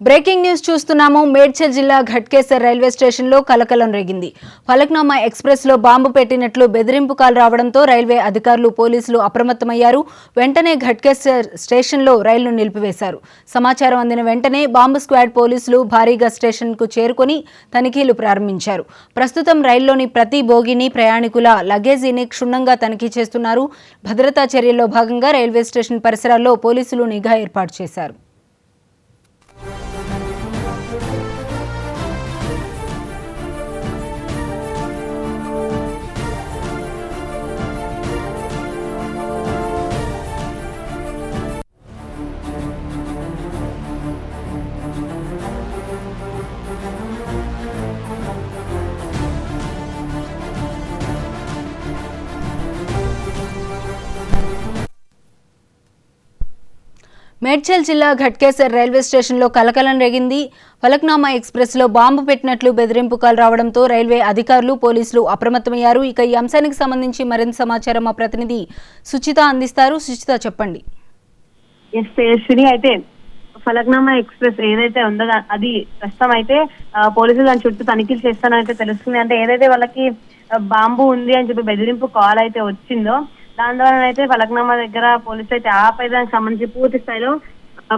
Breaking news చూస్తున్నాము. మేడ్చల్ జిల్లా Ghatkesar railway స్టేషన్లో కలకలం రేగింది. ఫలక్నామా ఎక్స్ప్రెస్లో బాంబు పెట్టినట్లు బెదిరింపు కాల్ రావడంతో రైల్వే అధికారులు పోలీసులు అప్రమత్తమయ్యారు. వెంటనే ఘట్కేసర్ స్టేషన్లో రైలును నిలిపివేశారు. సమాచారం అందిన వెంటనే బాంబు స్క్వాడ్ పోలీసులు భారీగా స్టేషన్కు చేరుకొని తనిఖీలు ప్రారంభించారు. ప్రస్తుతం రైల్లోని ప్రతి బోగిని ప్రయాణికుల లగేజీని క్షుణ్ణంగా తనిఖీ చేస్తున్నారు. భద్రతా చర్యల్లో భాగంగా రైల్వే స్టేషన్ పరిసరాల్లో పోలీసులు నిఘా ఏర్పాటు చేశారు. మేడ్చల్ జిల్లా ఘట్కేసర్ రైల్వే స్టేషన్లో కలకలం రేగింది. ఫలక్నామా ఎక్స్ప్రెస్లో బాంబు పెట్టినట్లు బెదిరింపు కాల్ రావడంతో రైల్వే అధికారులు పోలీసులు అప్రమత్తమయ్యారు. ఇక ఈ అంశానికి సంబంధించి మరింత సమాచారం మా ప్రతినిధి సుచిత అందిస్తారు. సుచిత, చెప్పండి. అయితే ఫలక్నామా ఎక్స్ప్రెస్ ఏదైతే ఉందో అది ప్రస్తుతం అయితే పోలీసులు దాని చుట్టూ తనిఖీలు చేస్తానైతే తెలుస్తుంది. అంటే ఏదైతే వాళ్ళకి బాంబు ఉంది అని చెప్పి బెదిరింపు కాల్ అయితే వచ్చిందో దాని ద్వారా అయితే ఫలక్నామా దగ్గర పోలీసులు అయితే ఆపై దానికి సంబంధించి పూర్తి స్థాయిలో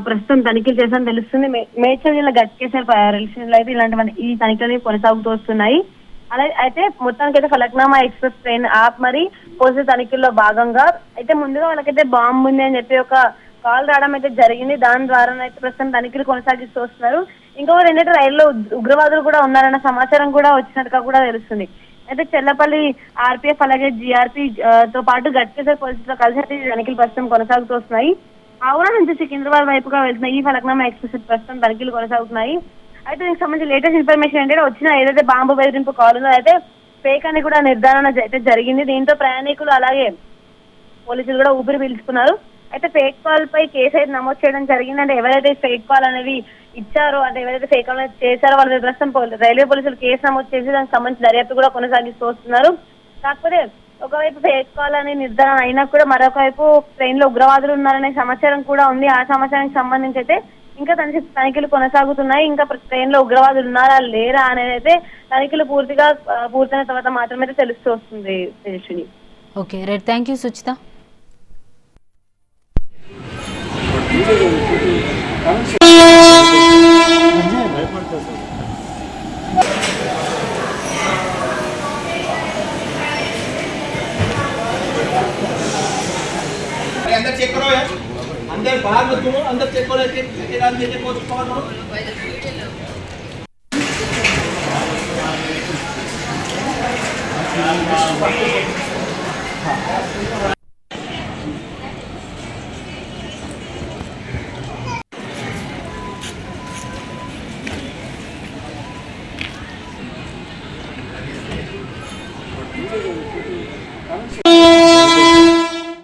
ప్రస్తుతం తనిఖీలు చేస్తారని తెలుస్తుంది. మేడ్చల్ జిల్లా ఘట్కేసర్ రైల్వే స్టేషన్ లో అయితే ఇలాంటి ఈ తనిఖీలు కొనసాగుతూ వస్తున్నాయి. అలాగే అయితే మొత్తానికి అయితే ఫలక్నామా ఎక్స్ప్రెస్ ట్రైన్ ఆప్ మరి పోలీసుల తనిఖీల్లో భాగంగా అయితే ముందుగా వాళ్ళకైతే బాంబు ఉంది అని చెప్పి ఒక కాల్ రావడం అయితే జరిగింది. దాని ద్వారా అయితే ప్రస్తుతం తనిఖీలు కొనసాగిస్తూ వస్తున్నారు. ఇంకొకరు ఏంటంటే రైల్లో ఉగ్రవాదులు కూడా ఉన్నారన్న సమాచారం కూడా వచ్చినట్టుగా కూడా తెలుస్తుంది. అయితే చెల్లపల్లి ఆర్పీఎఫ్ అలాగే జీఆర్పీ తో పాటు ఘట్కేసర్ పోలీసులతో కలిసి తనిఖీలు ప్రస్తుతం కొనసాగుతూ వస్తున్నాయి. ఆవురా నుంచి సికింద్రాబాద్ వైపుగా వెళ్తున్న ఈ ఫలక్నామా ఎక్స్ప్రెస్ ప్రస్తుతం తనిఖీలు కొనసాగుతున్నాయి. అయితే దీనికి సంబంధించి లేటెస్ట్ ఇన్ఫర్మేషన్ ఏంటంటే వచ్చిన ఏదైతే బాంబు బెదిరింపు కాల్ ఉందో అయితే ఫేక్ అని కూడా నిర్ధారణ అయితే జరిగింది. దీంతో ప్రయాణికులు అలాగే పోలీసులు కూడా ఊపిరి పీల్చుకున్నారు. అయితే ఫేక్ కాల్ పై కేసు అయితే నమోదు చేయడం జరిగింది. అంటే ఎవరైతే ఫేక్ కాల్ అనేవి ఇచ్చారో అంటే ఎవరైతే ఫేక్ కాల్ చేశారో వాళ్ళ ప్రస్తుతం రైల్వే పోలీసులు కేసు నమోదు చేసి దానికి సంబంధించి దర్యాప్తు కూడా కొనసాగిస్తూ వస్తున్నారు. కాకపోతే ఒకవైపు ఫేక్ కాల్ అనే నిర్ధారణ అయినా కూడా మరొక వైపు ట్రైన్ లో ఉగ్రవాదులు ఉన్నారనే సమాచారం కూడా ఉంది. ఆ సమాచారానికి సంబంధించి అయితే ఇంకా తనిఖీలు కొనసాగుతున్నాయి. ఇంకా ట్రైన్ లో ఉగ్రవాదులు ఉన్నారా లేరా అనేది అయితే తనిఖీలు పూర్తయిన తర్వాత మాత్రమే తెలుస్తూ వస్తుంది. Tejaswini. Okay, right, thank you Suchitha. अंदर चेक करो यार, अंदर बाहर मत घूमो, अंदर चेक करो